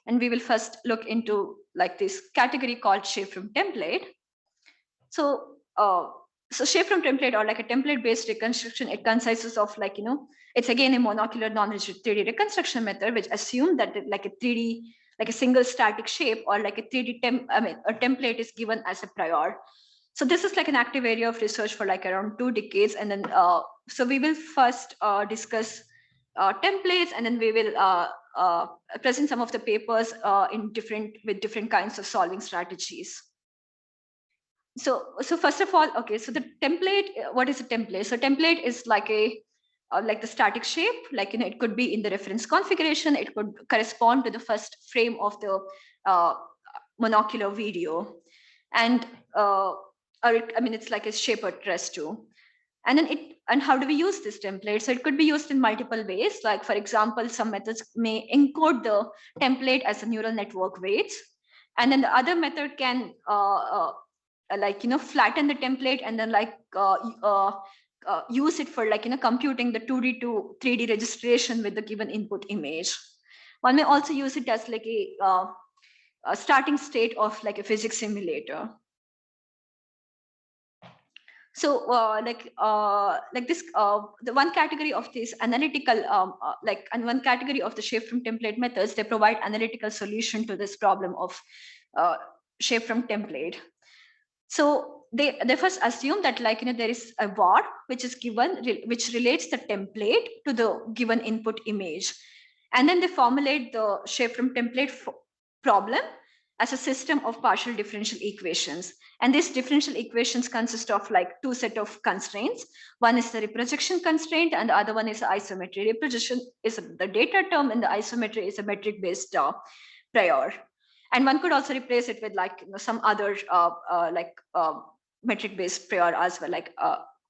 And we will first look into like this category called shape from template. So so shape from template, or like a template based reconstruction, it consists of like, it's again a monocular non-rigid 3D reconstruction method, which assume that like a 3D, like a single static shape, or like a 3D a template is given as a prior. So this is like an active area of research for like around 2 decades. And then so we will first discuss templates, and then we will present some of the papers with different kinds of solving strategies. So first of all, okay, so the template, what is a template? So template is like a like the static shape, like, it could be in the reference configuration, it could correspond to the first frame of the monocular video, and it's like a shape at rest too. And then how do we use this template? So it could be used in multiple ways. Like, for example, some methods may encode the template as a neural network weights, and then the other method can flatten the template and then use it for computing the 2D to 3D registration with the given input image. One may also use it as like a starting state of like a physics simulator. So the one category of this analytical and one category of the shape from template methods, they provide analytical solution to this problem of shape from template. So they first assume that there is a var which is given, which relates the template to the given input image, and then they formulate the shape from template problem as a system of partial differential equations. And these differential equations consist of like 2 set of constraints. One is the reprojection constraint, and the other one is isometry. Reprojection is the data term, and the isometry is a metric based prior. And one could also replace it with some other metric based prior as well, like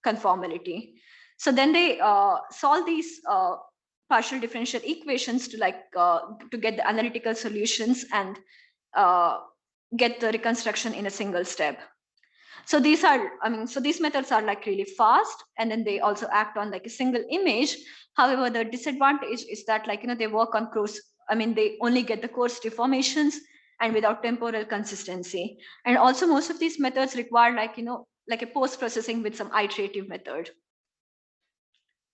conformality. So then they solve these partial differential equations to get the analytical solutions and get the reconstruction in a single step. So these are, so these methods are like really fast, and then they also act on like a single image. However, the disadvantage is that they work on coarse, they only get the coarse deformations and without temporal consistency. And also most of these methods require like a post-processing with some iterative method.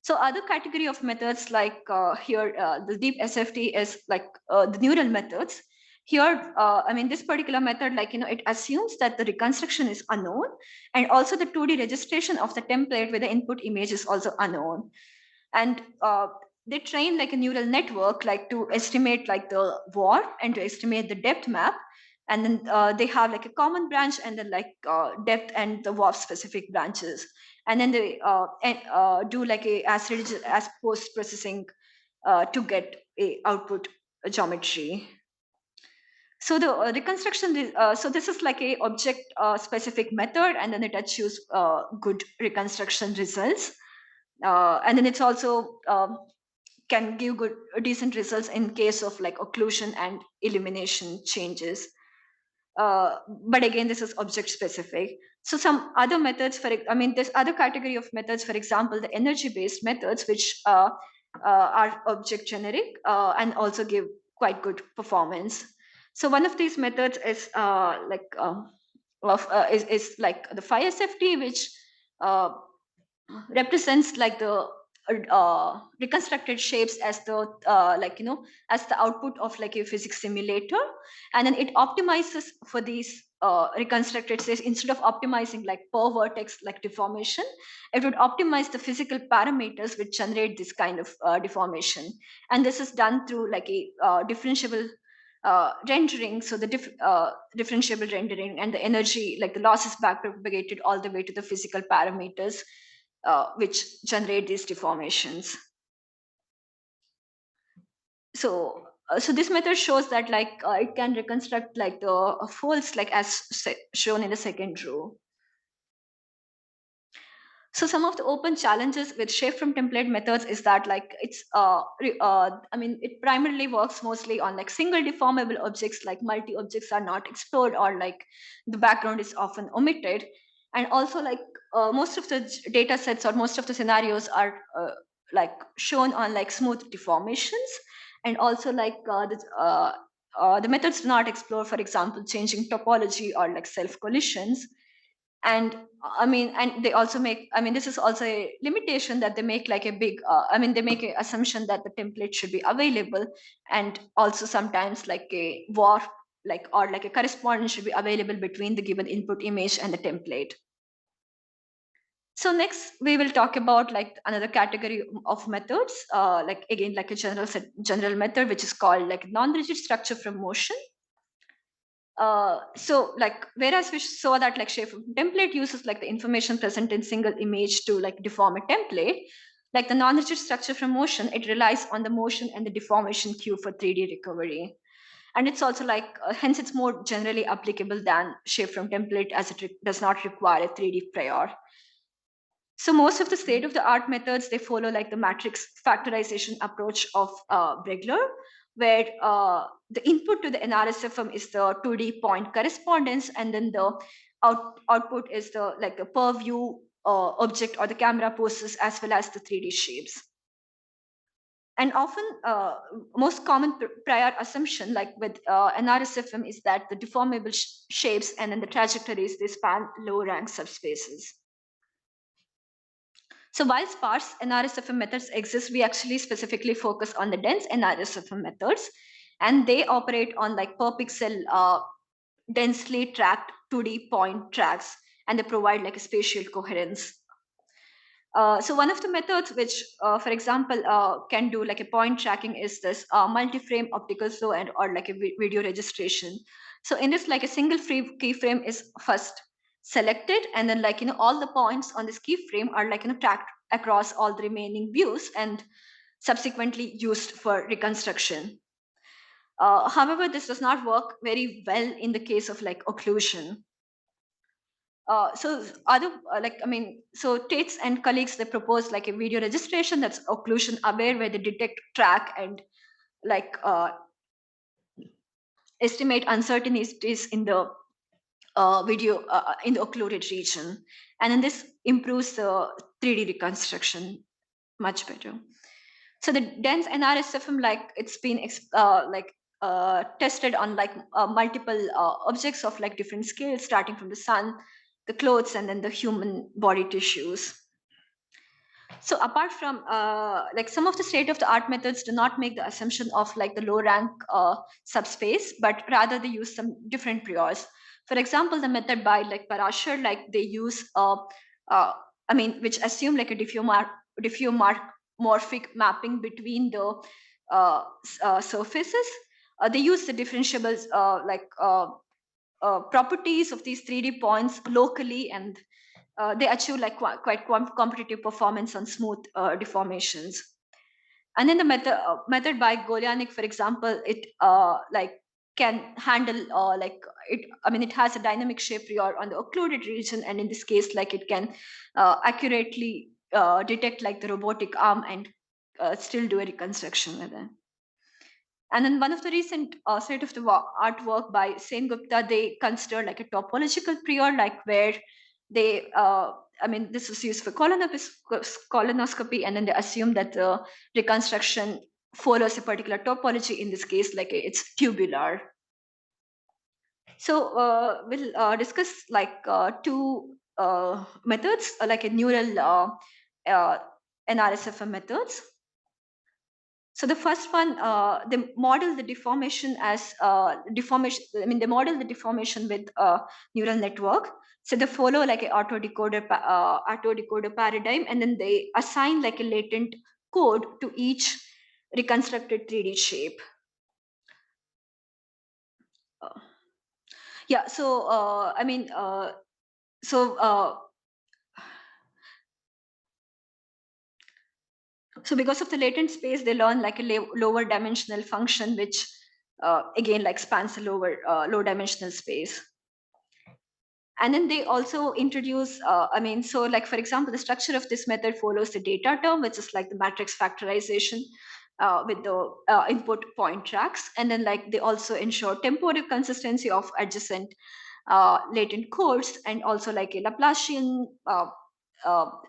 So other category of methods like here, the deep SfT is like the neural methods. Here, this particular method, it assumes that the reconstruction is unknown, and also the 2D registration of the template with the input image is also unknown. And they train like a neural network, to estimate like the var and to estimate the depth map. And then they have like a common branch, and then depth and the var specific branches. And then they do like as post processing to get a output geometry. So the reconstruction, so this is like a object specific method, and then it achieves good reconstruction results. And then it's also can give decent results in case of like occlusion and illumination changes. But again, this is object specific. So some other methods this other category of methods, for example, the energy based methods, which are object generic and also give quite good performance. So one of these methods is like the phi SfT, which represents like the reconstructed shapes as the as the output of like a physics simulator, and then it optimizes for these reconstructed shapes. Instead of optimizing like per vertex like deformation, it would optimize the physical parameters which generate this kind of deformation. And this is done through like a differentiable rendering. So the differentiable rendering and the energy, like the loss is back propagated all the way to the physical parameters which generate these deformations. So this method shows that it can reconstruct like the folds like as shown in the second row. So some of the open challenges with shape from template methods is that it's it primarily works mostly on like single deformable objects, like multi objects are not explored, or like the background is often omitted. And also most of the data sets or most of the scenarios are like shown on like smooth deformations, and also the methods do not explore, for example, changing topology or like self collisions. And and they also make, this is also a limitation that they make like a big, they make an assumption that the template should be available, and also sometimes like a warp, like, or like a correspondence should be available between the given input image and the template. So next we will talk about like another category of methods, like again like a general method, which is called like non-rigid structure from motion. So like whereas we saw that like shape template uses like the information present in single image to like deform a template, like the non-rigid structure from motion, it relies on the motion and the deformation cue for 3D recovery. And it's also like hence it's more generally applicable than shape from template, as it does not require a 3D prior. So most of the state of the art methods, they follow like the matrix factorization approach of Bregler, where the input to the NRSfM is the 2D point correspondence, and then the output is the like a per view object or the camera poses, as well as the 3D shapes. And often, most common prior assumption, like with NRSfM, is that the deformable shapes and then the trajectories, they span low rank subspaces. So while sparse NRSfM methods exist, we actually specifically focus on the dense NRSfM methods, and they operate on like per pixel densely tracked 2D point tracks, and they provide like a spatial coherence. So one of the methods which, for example, can do like a point tracking is this multi-frame optical flow and or like a video registration. So in this, like a single free keyframe is first selected, and then like all the points on this keyframe are like tracked across all the remaining views and subsequently used for reconstruction. However, this does not work very well in the case of like occlusion. So other so Tates and colleagues, they proposed like a video registration that's occlusion aware, where they detect, track, and like estimate uncertainties in the video in the occluded region, and then this improves the 3D reconstruction much better. So the dense NRSfM, like it's been tested on like multiple objects of like different scales, starting from the sun, the clothes, and then the human body tissues. So apart from like some of the state of the art methods do not make the assumption of like the low rank subspace, but rather they use some different priors. For example, the method by like Parashar, like they use which assume like a diffeomorphic mapping between the surfaces. They use the differentiables properties of these 3D points locally, and they achieve like quite competitive performance on smooth deformations. And then the method by Golyanik, for example, it like can handle it has a dynamic shape prior on the occluded region, and in this case, like it can accurately detect like the robotic arm and still do a reconstruction with it. And then one of the recent state of the artwork by Sen Gupta, they consider like a topological prior, like where they, this was used for colonoscopy, and then they assume that the reconstruction follows a particular topology. In this case, like it's tubular. So we'll discuss like two methods, like a neural NRSfM methods. So the first one, they model the deformation as deformation. They model the deformation with a neural network. So they follow like an autodecoder paradigm, and then they assign like a latent code to each reconstructed 3D shape. Yeah. So So because of the latent space, they learn like a lower dimensional function, which again like spans a low dimensional space. And then they also introduce, so like for example, the structure of this method follows the data term, which is like the matrix factorization with the input point tracks. And then like they also ensure temporal consistency of adjacent latent codes, and also like a Laplacian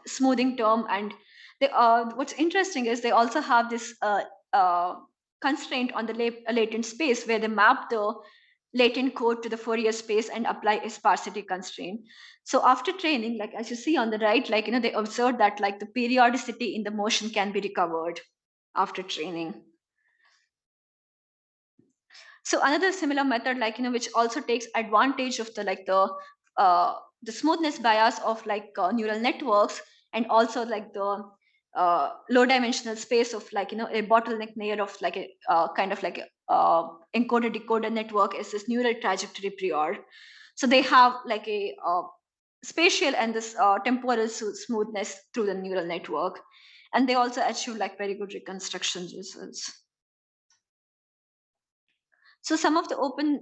smoothing term. And they, what's interesting is they also have this constraint on the latent space, where they map the latent code to the Fourier space and apply a sparsity constraint. So after training, like as you see on the right, like they observed that like the periodicity in the motion can be recovered after training. So another similar method, like which also takes advantage of the smoothness bias of neural networks, and also like the low dimensional space of a bottleneck layer of like a kind of like a encoder decoder network is this neural trajectory prior. So they have like a spatial and this temporal smoothness through the neural network, and they also achieve like very good reconstruction results. So some of the open,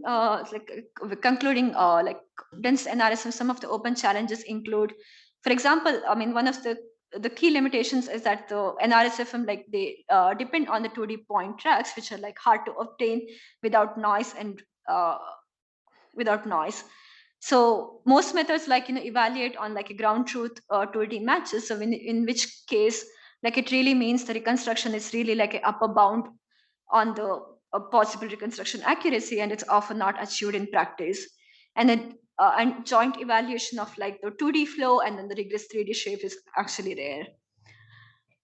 concluding like dense NRSfM, some of the open challenges include, for example, I mean, one of the key limitations is that the NRSfM, like they depend on the 2D point tracks, which are like hard to obtain without noise and without noise. So most methods like evaluate on like a ground truth 2D matches. So in which case, like it really means the reconstruction is really like an upper bound on the possible reconstruction accuracy, and it's often not achieved in practice. And then and joint evaluation of like the 2D flow and then the rigorous 3D shape is actually rare.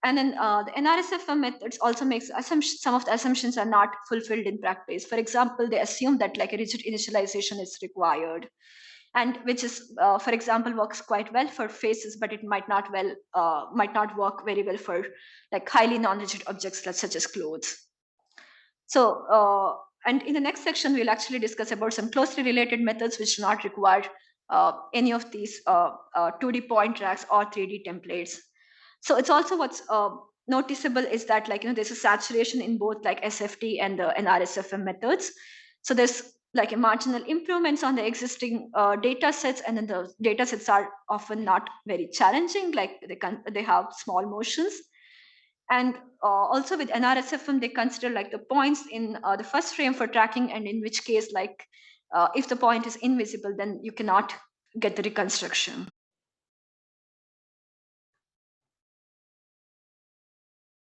And then the NRSfM methods also makes some of the assumptions are not fulfilled in practice. For example, they assume that like a rigid initialization is required, and which is, for example, works quite well for faces, but it might not work very well for like highly non-rigid objects such as clothes. So, and in the next section, we'll actually discuss about some closely related methods which do not require any of these 2D point tracks or 3D templates. So it's also what's noticeable is that like there's a saturation in both like SfT and the NRSfM methods. So there's like a marginal improvements on the existing data sets, and then the data sets are often not very challenging, like they have small motions. And also with NRSfM, they consider like the points in the first frame for tracking, and in which case, like if the point is invisible, then you cannot get the reconstruction.